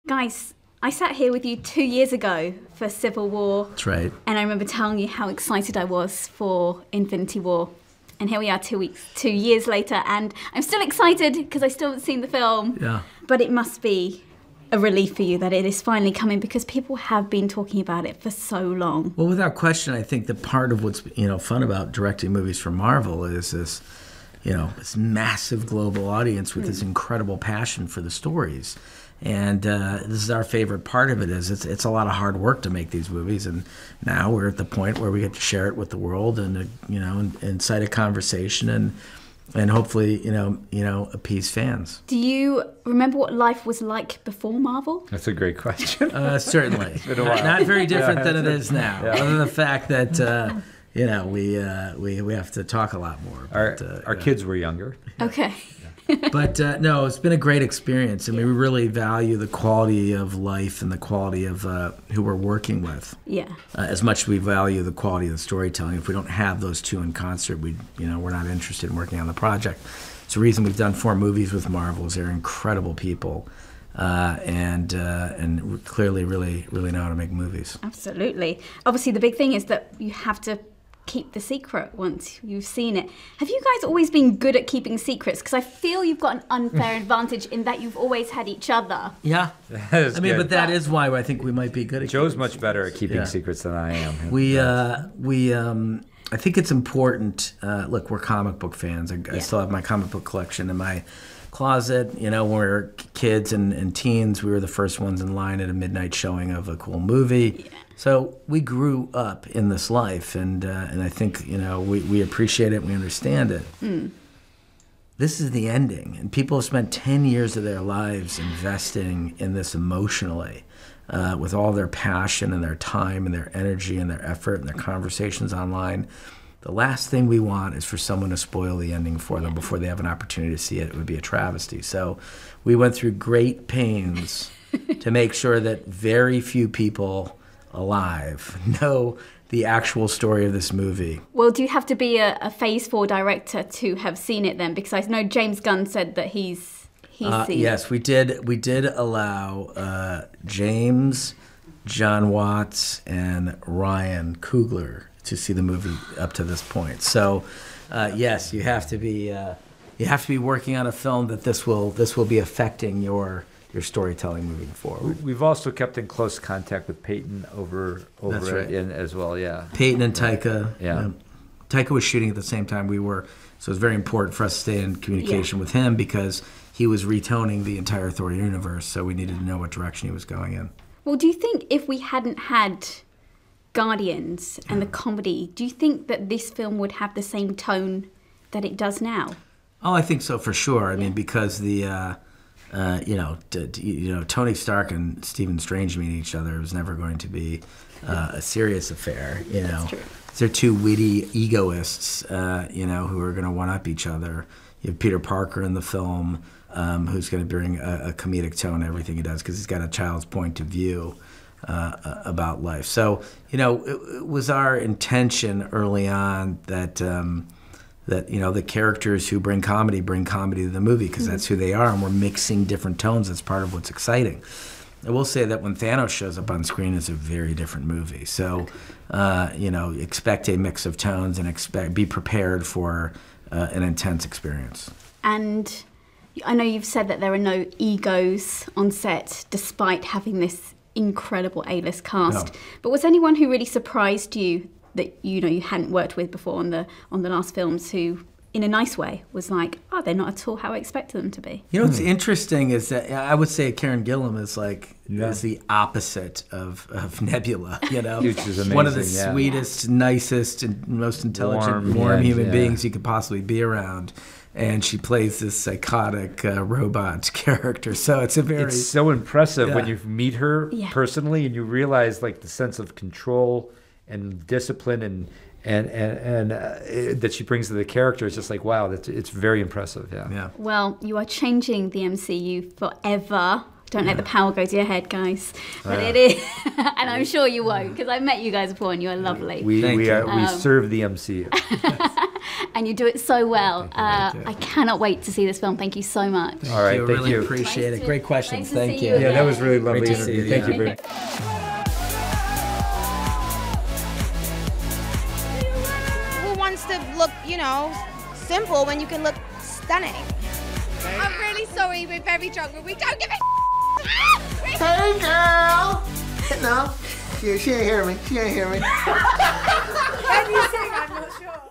Guys, I sat here with you 2 years ago for Civil War. That's right. And I remember telling you how excited I was for Infinity War. And here we are 2 years later, and I'm still excited because I still haven't seen the film. Yeah. But it must be a relief for you that it is finally coming, because people have been talking about it for so long. Well, without question, I think that part of what's fun about directing movies for Marvel is this, this massive global audience with this incredible passion for the stories. And this is our favorite part of it. Is it's a lot of hard work to make these movies, and now we're at the point where we get to share it with the world, and incite a conversation, and hopefully appease fans. Do you remember what life was like before Marvel? That's a great question. Certainly, It's been a while. Not very different than it is now. Yeah. Other than the fact that we have to talk a lot more. Our kids were younger. Okay. But no, it's been a great experience. I mean, we really value the quality of life and the quality of who we're working with. Yeah. As much as we value the quality of the storytelling. If we don't have those two in concert, we're not interested in working on the project. It's the reason we've done 4 movies with Marvel. Is they're incredible people, and clearly really know how to make movies. Absolutely. Obviously, the big thing is that you have to keep the secret once you've seen it. Have you guys always been good at keeping secrets? Because I feel you've got an unfair advantage in that you've always had each other. Yeah. That's good. But that is why I think we might be good at Joe's keeping much better at keeping secrets than I am. I think it's important. Look, we're comic book fans. I still have my comic book collection in my closet. When we were kids and teens, we were the first ones in line at a midnight showing of a cool movie. Yeah. So we grew up in this life, and I think we appreciate it and we understand it. This is the ending, and people have spent 10 years of their lives investing in this emotionally, with all their passion and their time and their energy and their effort and their conversations online. The last thing we want is for someone to spoil the ending for them before they have an opportunity to see it. It would be a travesty. So we went through great pains to make sure that very few people alive know the actual story of this movie. Well, do you have to be a Phase 4 director to have seen it then? Because I know James Gunn said that he's seen it. Yes, we did allow James, John Watts, and Ryan Coogler to see the movie up to this point. So, yes, you have to be working on a film that this will be affecting your storytelling moving forward. We've also kept in close contact with Peyton over That's right. as well. Yeah. Peyton and Taika. Yeah. Taika was shooting at the same time we were, so it's very important for us to stay in communication with him, because he was retoning the entire Thor universe, so we needed to know what direction he was going in. Well, do you think if we hadn't had Guardians and the comedy, do you think that this film would have the same tone that it does now? Oh, I think so for sure. I mean, because the Tony Stark and Stephen Strange meeting each other was never going to be a serious affair. That's true. They're two witty egoists, who are going to one-up each other. You have Peter Parker in the film, who's going to bring a comedic tone to everything he does, because he's got a child's point of view about life. So, it was our intention early on that the characters who bring comedy to the movie, because that's who they are, and we're mixing different tones. That's part of what's exciting. I will say that when Thanos shows up on screen, it's a very different movie. So, expect a mix of tones and be prepared for an intense experience. And I know you've said that there are no egos on set, despite having this incredible A-list cast. No. But was anyone who really surprised you that you hadn't worked with before on the last films, who, in a nice way, was like, oh, they're not at all how I expected them to be? What's interesting is that I would say Karen Gillan is is the opposite of Nebula. Which is amazing. One of the sweetest, nicest, and most intelligent, warm human beings you could possibly be around. And she plays this psychotic robot character. So it's It's so impressive when you meet her personally, and you realize the sense of control and discipline and that she brings to the character. It's just wow, it's very impressive. Yeah. Well, you are changing the MCU forever. Don't let the power go to your head, guys. But it is, and I'm sure you won't, because I met you guys before and you are lovely. We serve the MCU. and you do it so well. I cannot wait to see this film. Thank you so much. All right, thank really you. Appreciate it. Great questions. Nice to Thank see you. you Yeah, that was really lovely Great to interview. see you. Thank you Yeah. very much. Who wants to look, simple when you can look stunning? I'm really sorry, we're very drunk, but we don't give a Hey, girl! No, she ain't hear me. She ain't hear me. Can you sing? I'm not sure.